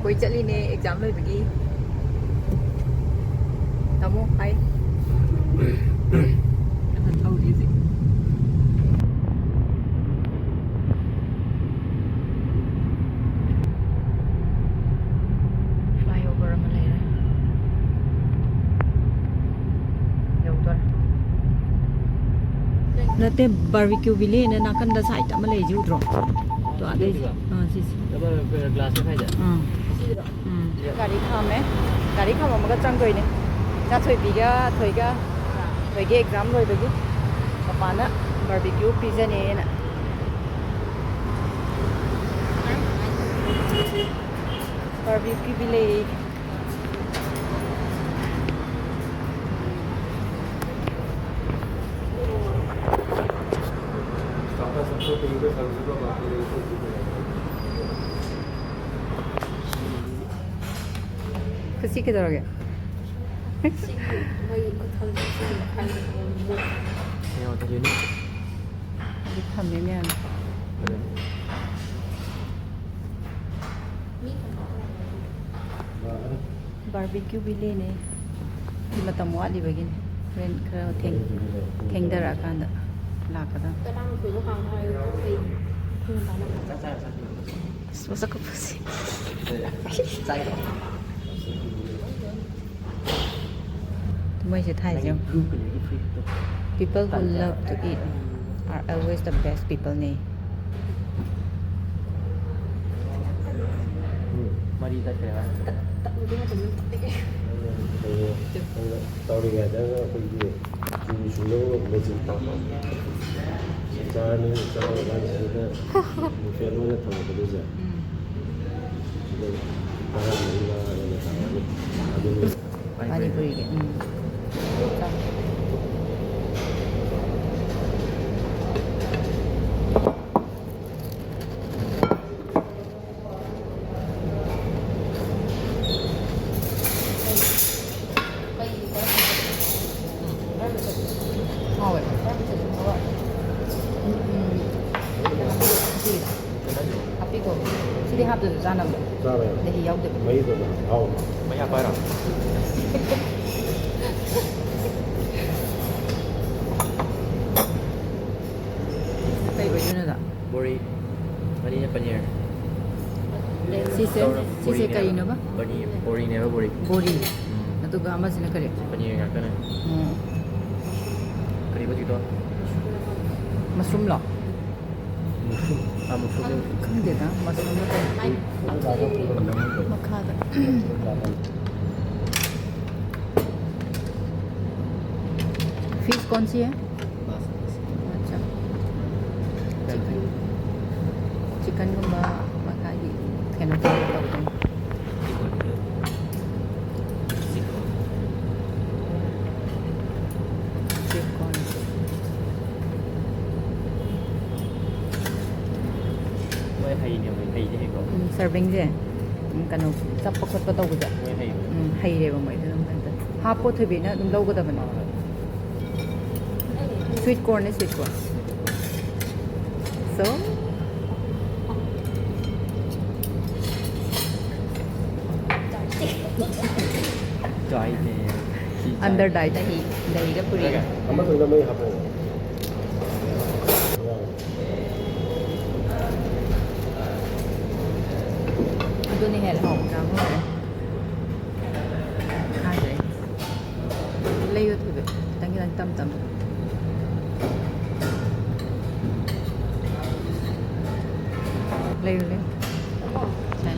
koi chali ne exam loi bagi tamu hai ana thau di si flyover ma le ra yautar nate barbecue ville na nakan da side ma le ju dro to ade si glass khai ja gari khame gari khama ma ga chang doi ne cha thoi bi ga thoi ga exam loi bagi papana barbecue pizza ne na barbecue ville खुशी के दरोगे अभी थमने में आना barbecue भी लेने कि मतम वाली बगिन फ्रेंड खरा थेंग दरा कांदा लाकदा मसक खुशी people who love to eat are always the best people ne mari ta kaya tao đi ngày đó tôi đi xuống đâu mới chịu tao ra nên cho nó ra thì một phen luôn là thằng của bây giờ pani puri ke Sini hap tu sana boleh. Dah hiau tu. mấy rồi mà không mấy hạt phải rồi Kay baju na tak? bori mari nya paneer Sise kari na ba? paneer bori ne ba bori Bori. Natu gama sina kari. paneer nga kana kari ba dito Mushroom lo. mushroom Không được á, mushroom lo to. Makha da. Fish कौन सी है? अच्छा. Chicken को बा makagi. Kaya to to. Chicken. mới hay nhiều người hay chứ hay có Serving je. Kano sa pakot pa to ko ja. mới hay Hay re ba mai da nam ta. Ha po thubi na dum law ko da ban. Sweet corn is sweet corn. So trời thì under dai dahi ga puri. không có mấy hộp này Ado ni hel hom ka mo. Hai đấy. Lấy thôi vậy. Tăng cái tâm tâm. Lấy lấy. Chán.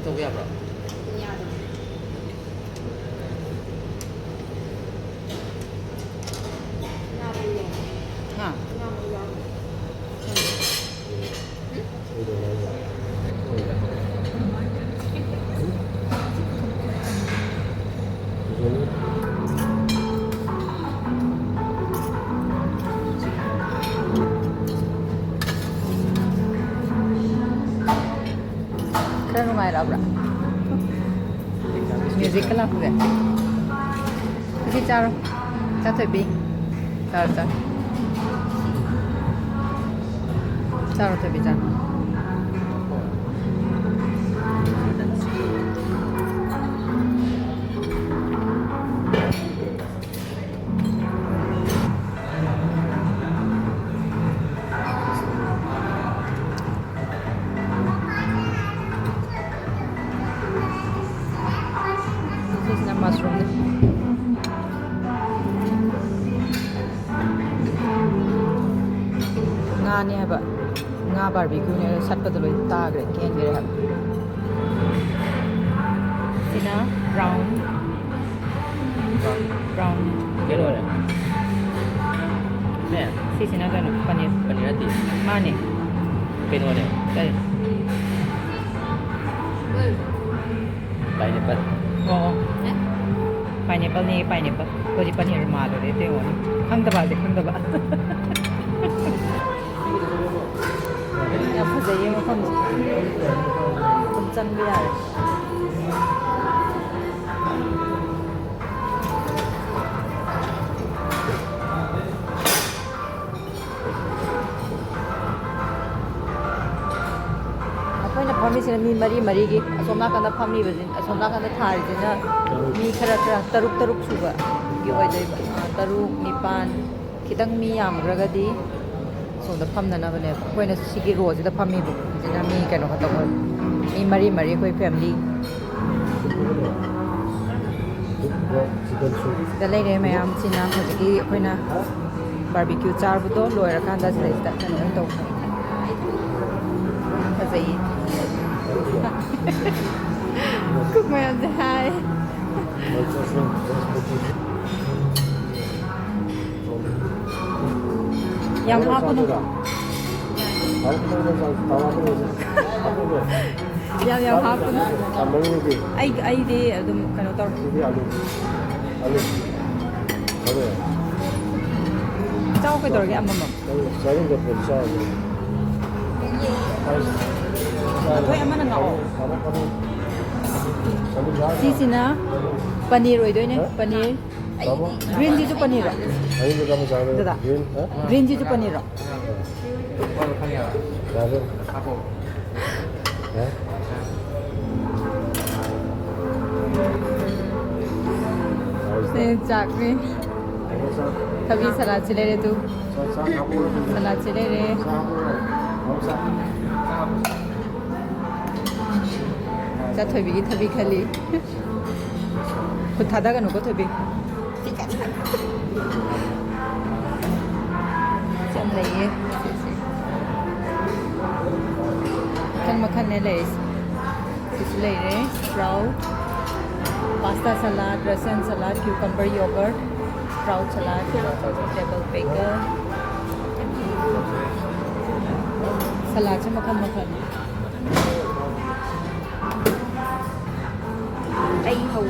không biết rồi Ha. bra. Music ka lang ba? Sige, charo. Charo bi. Charo. Charo to bi charo. Mushroom. Nga ni haba. Nga barbecue ni sat pa tuloy tagre ken gere haba. Sina brown. Cái rồi này. Nè, Si sina gano paneer. paneer hati. Mane. Cái rồi này. Dai. Lại này bắt. Oo. Pineapple ni pineapple. Ko di paneer malo de te on. Khang da ba de khang da ba. Ya fazay mo kon. Kon chan bi ya. ꯑꯩꯈꯣꯏꯅ ꯐꯝꯃꯤꯁꯤꯅ ꯃꯤ ꯃꯔꯤ ꯒꯤ ꯑꯁꯣꯝ ꯅꯥꯀꯟꯗ ꯐꯝꯃꯤꯕꯁꯤꯅ ꯑꯁꯣꯝ ꯅꯥꯀꯟꯗ ꯊꯥꯔꯤꯁꯤꯅ ꯃꯤ ꯈꯔ ꯇꯔꯨꯛ ꯁꯨꯕ ꯒꯤ ꯑꯣꯏꯗꯣꯏꯕ ꯇꯔꯨꯛ ꯅꯤꯄꯥꯟ ꯈꯤꯇꯪ ꯃꯤ ꯌꯥꯝꯈ꯭ꯔꯒꯗꯤ ꯁꯣꯝꯗ ꯐꯝꯅꯅꯕꯅꯦꯕ ꯑꯩꯈꯣꯏꯅ ꯁꯤꯒꯤ ꯔꯣꯁꯤꯗ ꯐꯝꯃꯤꯕꯁꯤꯅ ꯃꯤ ꯀꯩꯅꯣ ꯈꯛꯇ ꯑꯣꯏ ꯃꯤ ꯃꯔꯤ ꯑꯩꯈꯣꯏ ꯐꯦꯃꯤꯂꯤ ꯁꯤꯗ ꯂꯩꯔꯦ ꯃꯌꯥꯝꯁꯤꯅ ꯍꯧꯖꯤꯛꯀꯤ ꯑꯩꯈꯣꯏꯅ ꯕꯥꯔꯕꯤꯀ꯭ꯌꯨ ꯆꯥꯔꯕꯗꯣ ꯂꯣꯏꯔꯀꯥꯟꯗ ꯁꯤꯗꯩꯁꯤꯗ ꯀꯩꯅꯣ ꯑꯣꯏꯅ ꯇꯧꯕ fazay. Cook mayamse hi. Yam hapuno. Yam hapuno. Ay di adum kano tor. Alu. Chao kai tor ge amam. Thôi em ăn ngậu. Sisina paneer rồi đấy nhé, paneer. Green gì cho paneer rồi? Được rồi. Green gì cho paneer rồi? Xin chào đi. Thabi salad chile re tu. Salad chile re. 자 토비기 토비 칼리 그 닫아가 놓고 토비 짠 레이 makan leis leire sprout pasta salad dressing salad cucumber yogurt sprout salad vegetable bacon salad sa makan ay hầu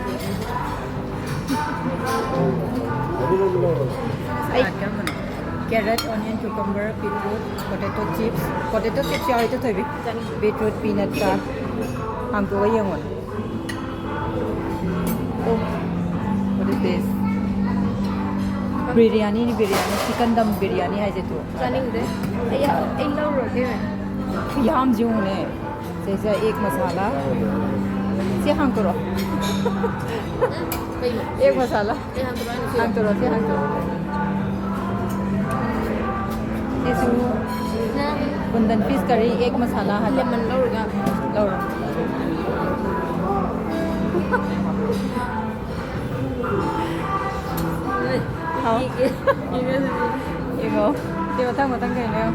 ay carrot onion cucumber beetroot potato chips yaw ito thobi beetroot peanut ka ham ko yang on oh what is this biryani chicken dum biryani hai je to Running there. I love roti. याम जो ने जैसे एक मसाला से हम करो एक मसाला हम करो से हम करो इस कुंदन फिश करी एक मसाला है Lemon lorga. लौड़ा हाँ 이거 못한 게 있네요.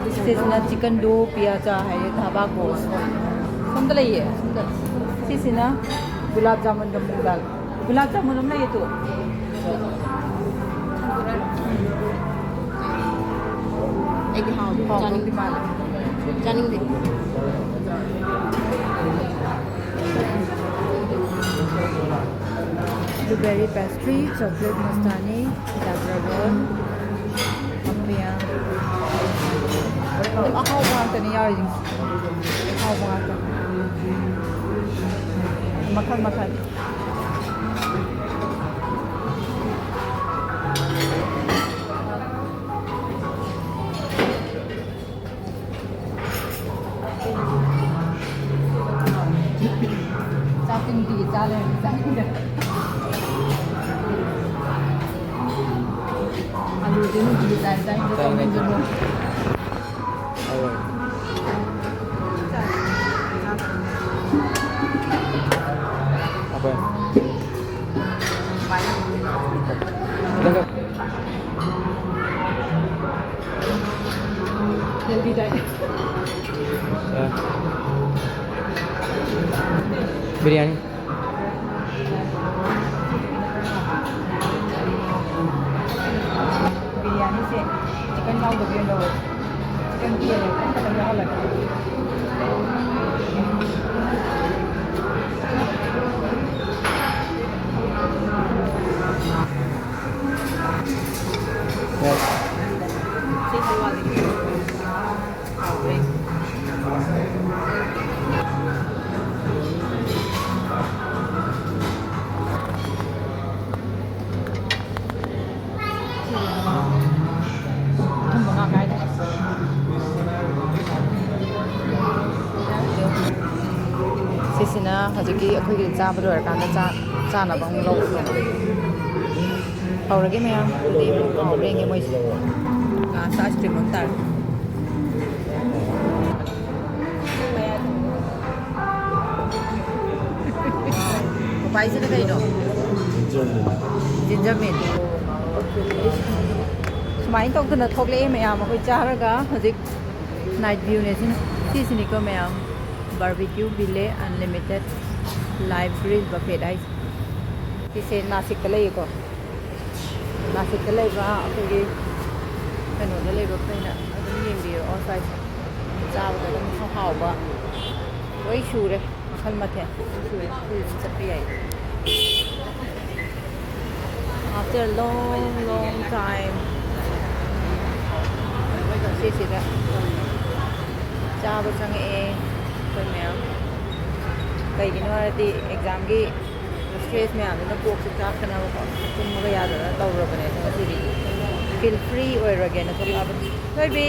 This is na chicken do piyaza hai dhaba ko. Sundar ye. This is na gulab jamun ka mudal. Gulab jamun na ye to. Egg hao. Janing di mana? Janing di. Blueberry pastry, chocolate mastani, dabra roll, papaya. ꯑꯗꯨꯝ ꯑꯍꯥꯎꯕ ꯉꯥꯛꯇꯅꯤ ꯌꯥꯎꯔꯤꯁꯤꯡꯁꯦ ꯑꯍꯥꯎꯕ ꯉꯥꯛꯇꯅꯤ ꯃꯈꯜ ꯃꯈꯜ ꯆꯥꯛꯇꯤ ꯅꯨꯡꯇꯤꯒꯤ ꯆꯥ ꯂꯩꯔꯝꯃꯤ ꯆꯥꯅꯤꯡꯗꯦ 아lu도 누기 짠짠 떠는 줄 모르. Apa ya? Banyak. Enggak. Healthy diet. Biryani. Biryani से चिकन खाओ तो भी लो चिकन की है तो क्या लगता है से हलवा देखिए सिसिना हजिकी अखोई चाब लोरकान चानब अमुक लौदों हौरगे मैम हौरेंगे मोइसे गास आइसक्रीम अम तार पाइसे ना कहीं जिंजर मिट सुमाइन तौदना थोकले मैम अखोई चारगा हजिक नाइट व्यू ने सिसिनिको ma'am Barbecue Ville Unlimited Live Grill Buffet ice. This is Nashik ka lay ko. Nashik ka lay ba ako ano na lay ba na adun yung beer on site. Sa ba ka mo haw ba. Oy sure makal mathe. Sure sa piyay. After a long time. This is that. Sa ba sang ma'am कहीं exam की stress ma'am Coke से चाकना तुम याद तौरबने feel free होरगे थोड़ी